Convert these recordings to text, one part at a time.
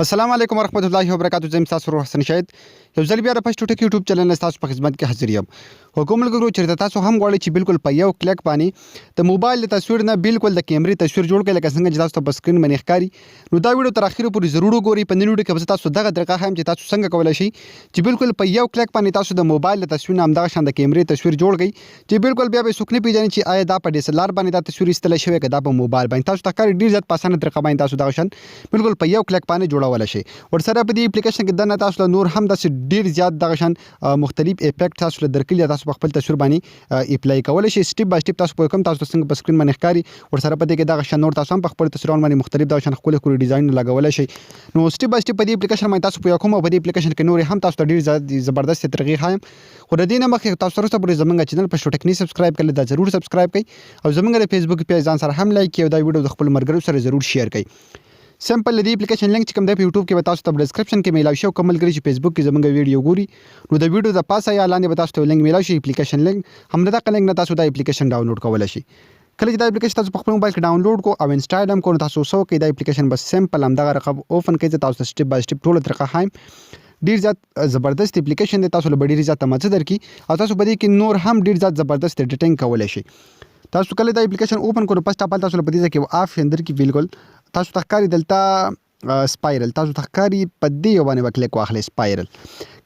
السلام علیکم ورحمت الله وبرکاتہ. زم تاسو روح حسن شاهد یو ځل بیا د پښتو ټکی یوټیوب چینل تاسو په خدمت کې حاضر یم. حکومت لګرو چې تاسو هم غواړئ چې بالکل په یو کلیک باندې د موبایل د تصویر نه بالکل د کیمرې تصویر جوړ کړئ لکه څنګه چې تاسو په سکرین باندې ښکاري. نو دا ویډیو تر اخره پورې ضرور وګورئ. په نن ویډیو کې تاسو دغه طریقه هم چې تاسو څنګه کولای شئ چې بالکل په یو کلیک باندې تاسو د موبایل د تصویر نه همدغه شان د کیمرې تصویر جوړ کړئ چې بالکل بیا به څوک نه پیژني چې آیا دا په ډي اس ال آر باندې دا تصویر ایستل شوی که دا په موبایل باندې. تاسو ته ښکاري ډېر زیات په اسانه طریقه باندې تاسو دغه شان بالکل په یو کلیک باندې جوړولی شئ. ورسره په دې اپلیکیشن کې دننه تاسو له نور هم داسې ډېر زیات دغه شان مختلف افیکټ تاسو له درکړي دي. تاسو په خپل تصویر باندې اپلای کولی شئ. سټیپ بای سټیپ تاسو پوه کوم تاسو څنګه په سکرین باندې ښکاري. ورسره په دې کې دغه شان نور تاسو هم په خپل تصویرونو باندې مختلف دغه شان ښکلي ښکلي ډیزاین لګولی شئ. نو سټیپ بای سټیپ په دې اپلیکیشن باندې تاسو پوه کوم او په دې اپلیکیشن کې نور هم تاسو ته ډېر زبردست طریقې ښایم. خو د دې نه مخکې تاسو وروسته پورې زموږ چینل پښتو ټک نه سبسکرایب کړئ. دا ضرور سبسکرایب کړئ او زموږ د فیسبوک پیج ځان سره هم لایک کړئ او دا ویډیو د خپل ملګرو سره ضرور شیر کړئ. سمپل د اپلیکیشن لینک چې کوم دی په یوټیوب کې به تاسو ته ډسکرپشن کې میلاو شي او کوم ملګري چې فیسبوک کې زموږ ویډیو ګوري نو د ویډیو د پاسه یا لاندې به تاسو ته لینک میلاو شي اپلیکیشن لینک. همدغه لینک نه تاسو دا اپلیکیشن ډاونلوډ کولی شئ. کله چې دا اپلیکیشن تاسو په خپل موبایل کې ډاونلوډ کو او انسټال هم کو نو تاسو سو کې دا اپلیکیشن بس سمپل همدغه رقم اوپن کړئ. تاسو سټیپ بای سټیپ ټول طریقه ښایم. ډیر زیات زبردست اپلیکیشن دی. تاسو له ډیر زیات مزه درکړي او تاسو په دې کې نور هم ډیر زیات زبردست ایډیټینګ کولی شئ. تاسو کله دا اپلیکیشن اوپن کړو پس ټاپل تاسو په دې کې آپشن درکړي بالکل تاسو ته ښکاري دلته سپایرل. تاسو ته ښکاري په دې باندې به کلیک واخلئ سپایرل.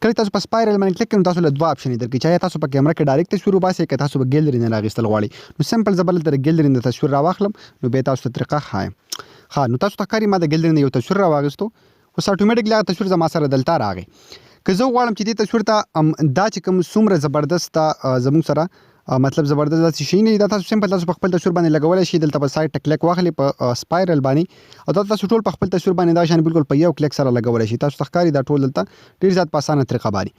کله تاسو په سپایرل باندې کلیک کړئ تاسو له دوه آپشن درکړي چې تاسو په کیمرا کې ډایرکټ تصویر وباسئ که تاسو په ګیلري نه راغستل غواړئ. نو سمپل زه به دلته ګیلري نه تصویر راواخلم نو بیا تاسو ته طریقه ښایم. نو تاسو ته ښکاري ما د ګیلري نه یو تصویر راواغستو اوس اټومیټیکلی هغه تصویر زما سره دلته راغی. که زه غواړم چې دې تصویر ته دا چې کوم څومره زبردست زموږ سره مطلب زبردست داسې شي نه دا تاسو سمپل تاسو په خپل تصویر باندې لګولی شئ. دلته په سایډ ته کلیک واخلئ په سپایرل باندې او دا تاسو ټول په خپل تصویر باندې دا شان بالکل په یو کلیک سره لګولی شئ. تاسو ته ښکاري دا ټول دلته ډېر زیات په اسانه طریقه باندې.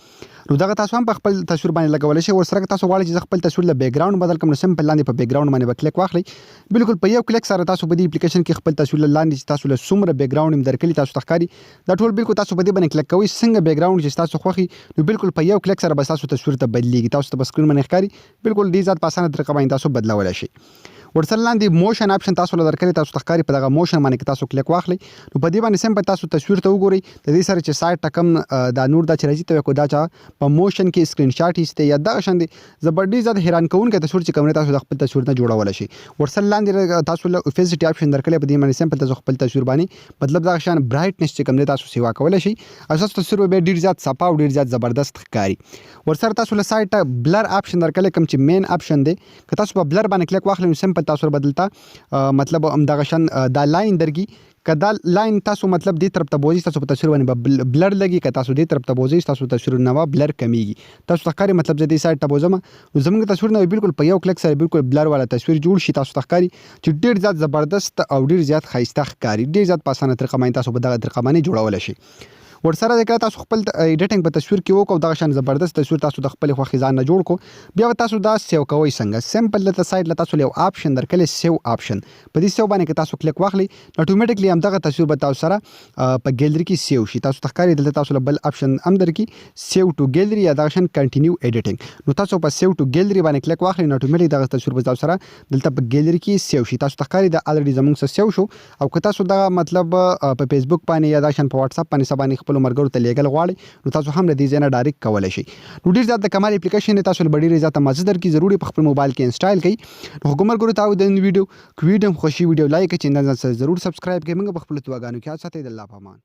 نو دغه تاسو هم په خپل تصویر باندې لګولی شئ. ورسره که تاسو غواړئ چې زه خپل تصویر له بیک ګراوند بدل کړم نو سمپل لاندې په بیک ګراوند باندې به کلیک واخلئ. بالکل په یو کلیک سره تاسو په دې اپلیکیشن کې خپل تصویر لاندې چې تاسو له څومره بیک ګراوند هم درکړي تاسو ته ښکاري دا ټول بالکل تاسو په دې باندې کلیک کوئ. څنګه بیک ګراوند چې تاسو خوښي نو بالکل په یو کلیک سره به تاسو تصویر ته بدلیږي. تاسو ته په سکرین باندې ښکاري بالکل ډېر زیات په اسانه طریقه باندې تاسو بدلولی شئ. ورسره لاندې موشن آپشن تاسو له درکړي تاسو ته ښکاري په دغه موشن باندې که تاسو کلیک واخلئ نو په دې باندې سمپل تاسو تصویر ته وګورئ. د دې سره چې سایډ ته کوم دا نور دا چې راځي ته کو دا چا په موشن کې سکرین شاټ ایسته یا دغه شان دی زبردست زیات حیران کوونکی تصویر چې کوم تاسو د خپل تصویر نه جوړولی شئ. ورسره لاندې تاسو له اوپیسټي آپشن درکړی په دې باندې سمپل تاسو خپل تصویر باندې مطلب دغه شان برایټنس چې کوم دی تاسو سیوا کولی شئ او تاسو تصویر به ډېر زیات صفا او ډېر زیات زبردست ښکاري. ورسره تاسو له سایډ ته بلر آپشن درکړی کوم چې مین آپشن دی که تاسو په بلر باندې کلیک واخلئ نو سمپل تاسو بدلته مطلب همدغه شان دا لاین درکړي که دا لاین تاسو مطلب دې طرف ته بوځي تاسو په تصویر باندې به بلر لګي که تاسو دې طرف ته بوځئ تاسو تصویر نه به بلر کمیږي. تاسو ته ښکاري مطلب زه دې سایډ ته بوځم نو زموږ تصویر نه بالکل په یو کلیک سره بالکل بلر والا تصویر جوړ شي. تاسو ته ښکاري چې ډېر زیات زبردست او ډېر زیات ښایسته ښکاري. ډېر زیات په اسانه طریقه باندې تاسو په دغه طریقه باندې جوړولی شئ. ورسره که تاسو خپل ایډیټینګ په تصویر کې وکړو دغه شان زبردست تصویر تاسو د خپلې خوښې ځان نه جوړ کړو بیا به تاسو دا سیو کوئ څنګه. سمپل دلته سایډ له تاسو یو آپشن درکړی سیو آپشن په دې سیو باندې که تاسو کلیک واخلئ نو اټومیټیکلی همدغه تصویر به تاسو سره په ګیلري کې سیو شي. تاسو ته ښکاري دلته تاسو له بل آپشن هم درکړي سیو ټو ګیلري یا دغه شان کنټینیو ایډیټینګ. نو تاسو په سیو ټو ګیلري باندې کلیک واخلئ نو اټومیټیک دغه تصویر به تاسو سره دلته په ګیلري کې سیو شي. تاسو ته ښکاري دا الریډي زموږ سره سیو شو او که تاسو دغه مطلب په فیسبوک باندې یا دغه شان په واتساپ باندې سبا خپلو ملګرو ته لیږل غواړئ نو تاسو هم له دې ځای نه ډایرکټ کولی شئ. نو ډېر زیات د کمال اپلیکیشن دی. تاسو له به ډېرې زیاته مزه درکړي ضرور په خپل موبایل کې انسټال کړئ. نو حکومت ګورو ته د ویډیو که ویډیو هم خوښي ویډیو لایک کړئ چې ضرور سبسکرایب کړئ. موږ په خپلو دعاګانو کې یاد ساتئ. د الله په امان.